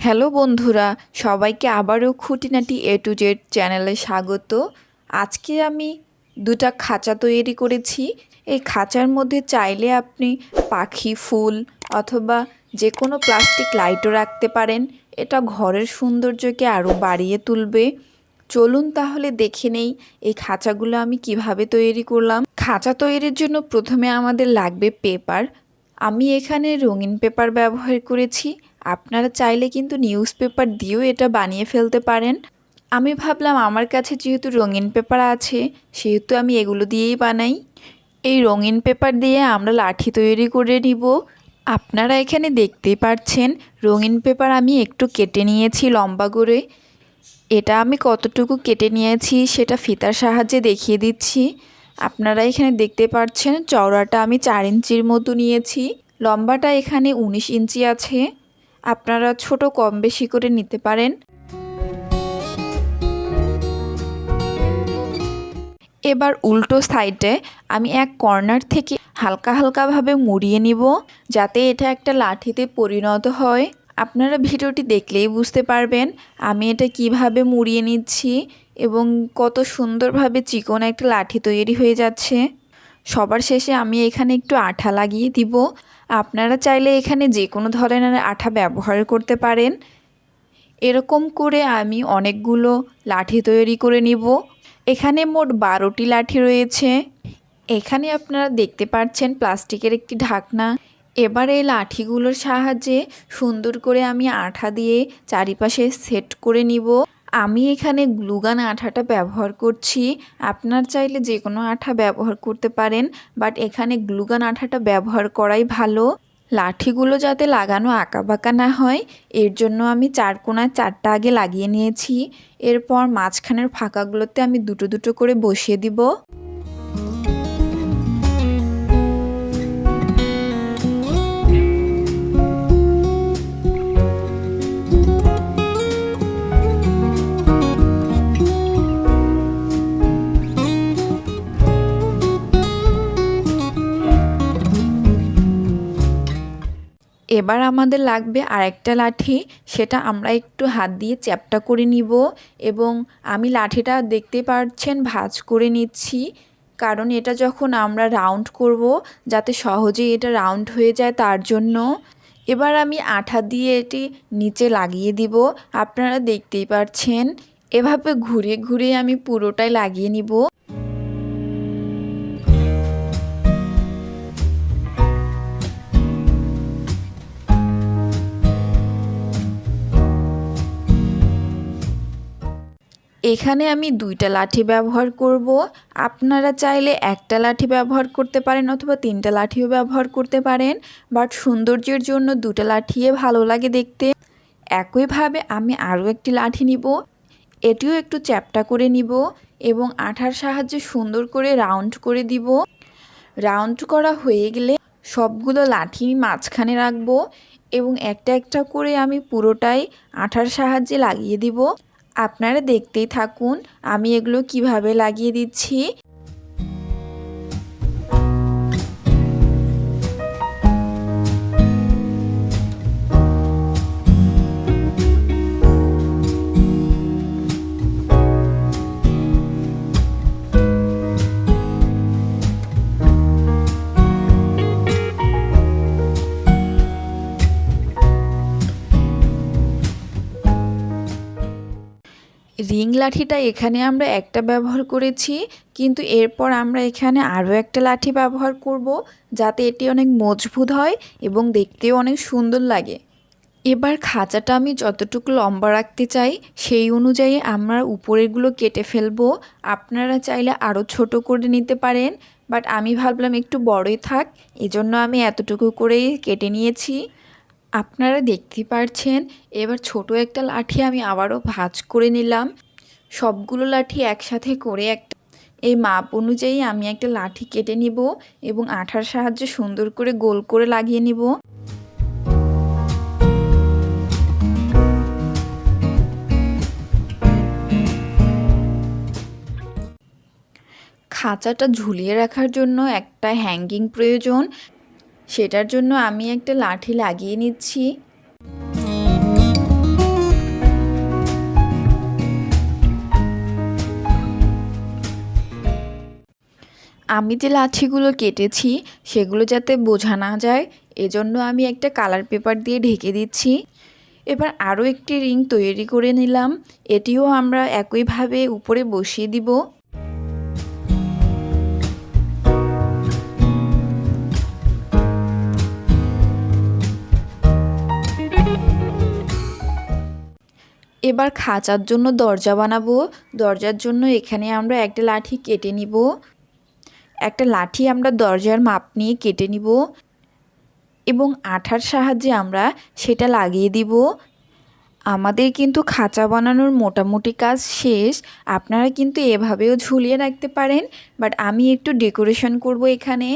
Hello বন্ধুরা, সবাইকে আবারও খুঁটিনাটি এ টু জেড চ্যানেলে স্বাগত। আজকে আমি দুটা খাঁচা তৈরি করেছি। এই খাঁচার মধ্যে চাইলে আপনি পাখি, ফুল অথবা যে কোনো প্লাস্টিক লাইটও রাখতে পারেন। এটা ঘরের সৌন্দর্যকে আরও বাড়িয়ে তুলবে। চলুন তাহলে দেখে নেই এই খাঁচাগুলো আমি কিভাবে তৈরি করলাম। খাঁচা তৈরির জন্য প্রথমে আমাদের লাগবে পেপার। আমি এখানে রঙিন পেপার ব্যবহার করেছি। আপনারা চাইলে কিন্তু নিউজ পেপার দিয়েও এটা বানিয়ে ফেলতে পারেন। আমি ভাবলাম আমার কাছে যেহেতু রঙিন পেপার আছে সেহেতু আমি এগুলো দিয়েই বানাই। এই রঙিন পেপার দিয়ে আমরা লাঠি তৈরি করে নিব। আপনারা এখানে দেখতেই পাচ্ছেন রঙিন পেপার আমি একটু কেটে নিয়েছি লম্বা করে। এটা আমি কতটুকু কেটে নিয়েছি সেটা ফিতার সাহায্যে দেখিয়ে দিচ্ছি। আপনারা এখানে দেখতে পাচ্ছেন চওড়াটা আমি 4 ইঞ্চির মতো নিয়েছি, লম্বাটা এখানে 19 ইঞ্চি আছে। আপনারা ছোট কম বেশি করে নিতে পারেন। এবার উল্টো সাইডে আমি এক কর্নার থেকে হালকা হালকাভাবে মুড়িয়ে নিব যাতে এটা একটা লাঠিতে পরিণত হয়। আপনারা ভিডিওটি দেখলেই বুঝতে পারবেন আমি এটা কিভাবে মুড়িয়ে নিচ্ছি এবং কত সুন্দরভাবে চিকন একটা লাঠি তৈরি হয়ে যাচ্ছে। সবার শেষে আমি এখানে একটু আঠা লাগিয়ে দিব। আপনারা চাইলে এখানে যে কোনো ধরনের আঠা ব্যবহার করতে পারেন। এরকম করে আমি অনেকগুলো লাঠি তৈরি করে নিব। এখানে মোট 12টি লাঠি রয়েছে। এখানে আপনারা দেখতে পাচ্ছেন প্লাস্টিকের একটি ঢাকনা। এবার এই লাঠিগুলোর সাহায্যে সুন্দর করে আমি আঠা দিয়ে চারিপাশে সেট করে নিব। আমি এখানে গ্লুগান আঠাটা ব্যবহার করছি। আপনার চাইলে যে কোনো আঠা ব্যবহার করতে পারেন, বাট এখানে গ্লুগান আঠাটা ব্যবহার করাই ভালো। লাঠিগুলো যাতে লাগানো আঁকাবাঁকা না হয় এর জন্য আমি 4 কোণায় 4টা আগে লাগিয়ে নিয়েছি। এরপর মাঝখানের ফাঁকাগুলোতে আমি দুটো দুটো করে বসিয়ে দিব। এবার আমাদের লাগবে আরেকটা লাঠি, সেটা আমরা একটু হাত দিয়ে চ্যাপ্টা করে নিব এবং আমি লাঠিটা দেখতে পাচ্ছেন ভাঁজ করে নিচ্ছি, কারণ এটা যখন আমরা রাউন্ড করব যাতে সহজেই এটা রাউন্ড হয়ে যায় তার জন্য। এবার আমি আঠা দিয়ে এটি নিচে লাগিয়ে দিব। আপনারা দেখতেই পাচ্ছেন এভাবে ঘুরে ঘুরে আমি পুরোটাই লাগিয়ে নিব। এখানে আমি 2টা লাঠি ব্যবহার করব। আপনারা চাইলে একটা লাঠি ব্যবহার করতে পারেন অথবা 3টা লাঠিও ব্যবহার করতে পারেন, বাট সৌন্দর্যের জন্য 2টা লাঠিয়ে ভালো লাগে দেখতে। একইভাবে আমি আরও একটি লাঠি নিব, এটিও একটু চ্যাপ্টা করে নিব এবং আঠার সাহায্যে সুন্দর করে রাউন্ড করে দিব। রাউন্ড করা হয়ে গেলে সবগুলো লাঠি মাঝখানে রাখবো এবং একটা একটা করে আমি পুরোটাই আঠার সাহায্যে লাগিয়ে দিব। আপনারা দেখতেই থাকুন আমি এগুলো কিভাবে লাগিয়ে দিচ্ছি। রিং লাঠিটা এখানে আমরা একটা ব্যবহার করেছি, কিন্তু এরপর আমরা এখানে আরও একটা লাঠি ব্যবহার করব যাতে এটি অনেক মজবুত হয় এবং দেখতেও অনেক সুন্দর লাগে। এবার খাঁচাটা আমি যতটুকু লম্বা রাখতে চাই সেই অনুযায়ী আমরা উপরেরগুলো কেটে ফেলবো। আপনারা চাইলে আরও ছোট করে নিতে পারেন, বাট আমি ভাবলাম একটু বড়ই থাক, এজন্য আমি এতটুকু করেই কেটে নিয়েছি। আপনারা দেখতে পাচ্ছেন এবার ছোট একটা লাঠি আমি আবারও ভাঁজ করে নিলাম। সবগুলো লাঠি একসাথে করে এই মাপ অনুযায়ী আমি একটা লাঠি কেটে নিব এবং আঠার সাহায্যে সুন্দর করে গোল করে লাগিয়ে নিব। খাঁচাটা ঝুলিয়ে রাখার জন্য একটা হ্যাঙ্গিং প্রয়োজন, সেটার জন্য আমি একটা লাঠি লাগিয়ে নিচ্ছি। আমি যে লাঠিগুলো কেটেছি সেগুলো যাতে বোঝা না যায় এজন্য আমি একটা কালার পেপার দিয়ে ঢেকে দিচ্ছি। এবার আরও একটি রিং তৈরি করে নিলাম, এটিও আমরা একইভাবে উপরে বসিয়ে দিব। এবার খাঁচার জন্য দরজা বানাবো। দরজার জন্য এখানে আমরা একটা লাঠি কেটে নিব। একটা লাঠি আমরা দরজার মাপ নিয়ে কেটে নিব এবং আঠার সাহায্যে আমরা সেটা লাগিয়ে দিব। আমাদের কিন্তু খাঁচা বানানোর মোটামুটি কাজ শেষ। আপনারা কিন্তু এভাবেও ঝুলিয়ে রাখতে পারেন, বাট আমি একটু ডেকোরেশন করব এখানে,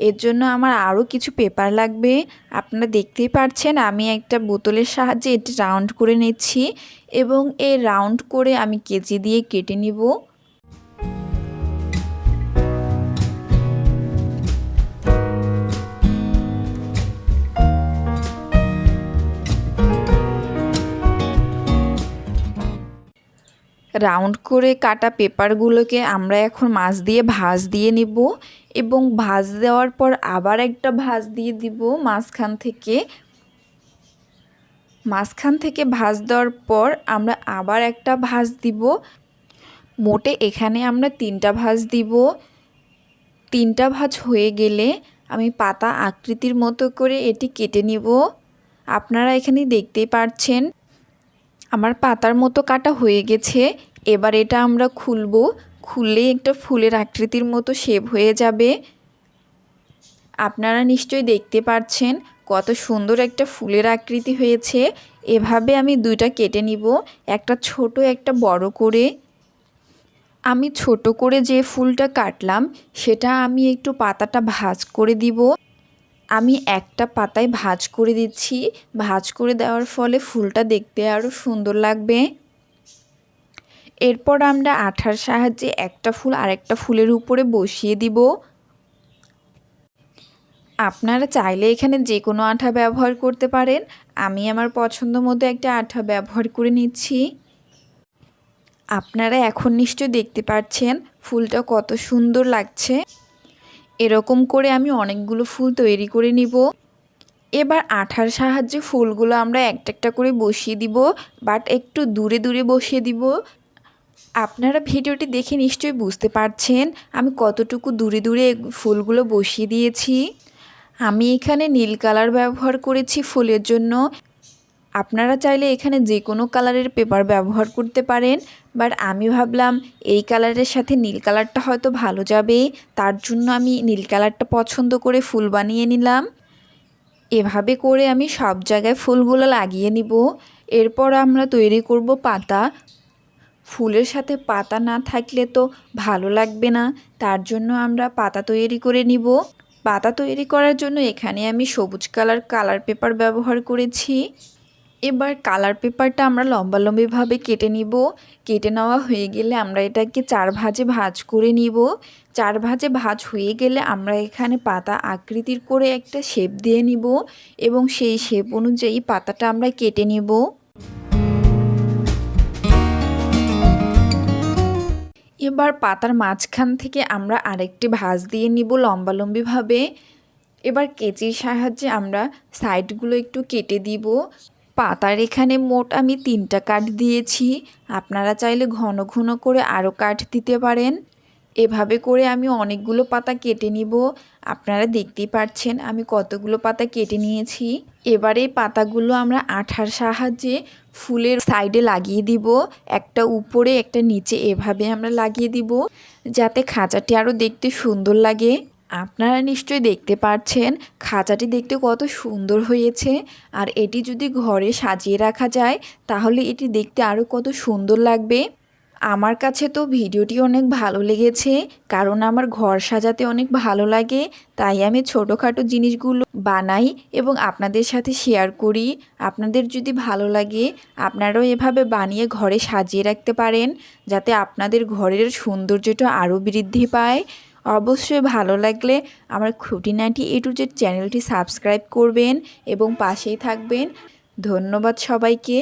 এর জন্য আমার আরও কিছু পেপার লাগবে। আপনারা দেখতেই পাচ্ছেন আমি একটা বোতলের সাহায্যে এটি রাউন্ড করে নিচ্ছি এবং এই রাউন্ড করে আমি কেচি দিয়ে কেটে নিব। রাউন্ড করে কাটা পেপারগুলোকে আমরা এখন মাছ দিয়ে ভাঁজ দিয়ে নিব এবং ভাঁজ দেওয়ার পর আবার একটা ভাঁজ দিয়ে দিব মাঝখান থেকে ভাঁজ দেওয়ার পর আমরা আবার একটা ভাঁজ দিব। মোটে এখানে আমরা 3টা ভাঁজ দিব। 3টা ভাঁজ হয়ে গেলে আমি পাতা আকৃতির মতো করে এটি কেটে নিব। আপনারা এখানে দেখতেই পাচ্ছেন আমার পাতার মতো কাটা হয়ে গেছে। এবার এটা আমরা খুললে একটা ফুলের আকৃতির মতো শেপ হয়ে যাবে। আপনারা নিশ্চয়ই দেখতে পাচ্ছেন কত সুন্দর একটা ফুলের আকৃতি হয়েছে। এভাবে আমি 2টা কেটে নিব, একটা ছোট একটা বড় করে। আমি ছোট করে যে ফুলটা কাটলাম সেটা আমি একটু পাতাটা ভাঁজ করে দিব। আমি একটা পাতায় ভাঁজ করে দিচ্ছি। ভাঁজ করে দেওয়ার ফলে ফুলটা দেখতে আরও সুন্দর লাগবে। এরপর আমরা আঠার সাহায্যে একটা ফুল আরেকটা ফুলের উপরে বসিয়ে দিব। আপনারা চাইলে এখানে যে কোনো আঠা ব্যবহার করতে পারেন। আমি আমার পছন্দ মতো একটা আঠা ব্যবহার করে নিচ্ছি। আপনারা এখন নিশ্চয়ই দেখতে পাচ্ছেন ফুলটা কত সুন্দর লাগছে। এরকম করে আমি অনেকগুলো ফুল তৈরি করে নিব। এবার আঠার সাহায্যে ফুলগুলো আমরা একটা একটা করে বসিয়ে দিব, বাট একটু দূরে দূরে বসিয়ে দিব। আপনারা ভিডিওটি দেখে নিশ্চয়ই বুঝতে পারছেন আমি কতটুকু দূরে দূরে ফুলগুলো বসিয়ে দিয়েছি। আমি এখানে নীল কালার ব্যবহার করেছি ফুলের জন্য। আপনারা চাইলে এখানে যে কোনো কালারের পেপার ব্যবহার করতে পারেন, বাট আমি ভাবলাম এই কালারের সাথে নীল কালারটা হয়তো ভালো যাবে, তার জন্য আমি নীল কালারটা পছন্দ করে ফুল বানিয়ে নিলাম। এভাবে করে আমি সব জায়গায় ফুলগুলো লাগিয়ে নিব। এরপর আমরা তৈরি করব পাতা। ফুলের সাথে পাতা না থাকলে তো ভালো লাগবে না, তার জন্য আমরা পাতা তৈরি করে নিব। পাতা তৈরি করার জন্য এখানে আমি সবুজ কালার পেপার ব্যবহার করেছি। এবার কালার পেপারটা আমরা লম্বালম্বিভাবে কেটে নিব। কেটে নেওয়া হয়ে গেলে আমরা এটাকে 4 ভাঁজে ভাঁজ করে নিব। 4 ভাঁজে ভাঁজ হয়ে গেলে আমরা এখানে পাতা আকৃতির করে একটা শেপ দিয়ে নিব এবং সেই শেপ অনুযায়ী পাতাটা আমরা কেটে নেব। এবার পাতার মাঝখান থেকে আমরা আরেকটি ভাঁজ দিয়ে নিব লম্বালম্বিভাবে। এবার কেচির সাহায্যে আমরা সাইডগুলো একটু কেটে দিব। পাতার এখানে মোট আমি 3টা কাট দিয়েছি। আপনারা চাইলে ঘন ঘন করে আরও কাট দিতে পারেন। এভাবে করে আমি অনেকগুলো পাতা কেটে নিব। আপনারা দেখতেই পাচ্ছেন আমি কতগুলো পাতা কেটে নিয়েছি। এবার এই পাতাগুলো আমরা আঠার সাহায্যে ফুলের সাইডে লাগিয়ে দিব, একটা উপরে একটা নিচে, এভাবে আমরা লাগিয়ে দিব যাতে খাঁচাটি আরও দেখতে সুন্দর লাগে। আপনারা নিশ্চয়ই দেখতে পাচ্ছেন খাঁচাটি দেখতে কত সুন্দর হয়েছে, আর এটি যদি ঘরে সাজিয়ে রাখা যায় তাহলে এটি দেখতে আরও কত সুন্দর লাগবে। আমার কাছে তো ভিডিওটি অনেক ভালো লেগেছে, কারণ আমার ঘর সাজাতে অনেক ভালো লাগে, তাই আমি ছোটোখাটো জিনিসগুলো বানাই এবং আপনাদের সাথে শেয়ার করি। আপনাদের যদি ভালো লাগে আপনারাও এভাবে বানিয়ে ঘরে সাজিয়ে রাখতে পারেন, যাতে আপনাদের ঘরের সৌন্দর্যটা আরও বৃদ্ধি পায়। অবশ্যই ভালো লাগলে আমার খুঁটিনাটি A to Z চ্যানেলটি সাবস্ক্রাইব করবেন এবং পাশেই থাকবেন। ধন্যবাদ সবাইকে।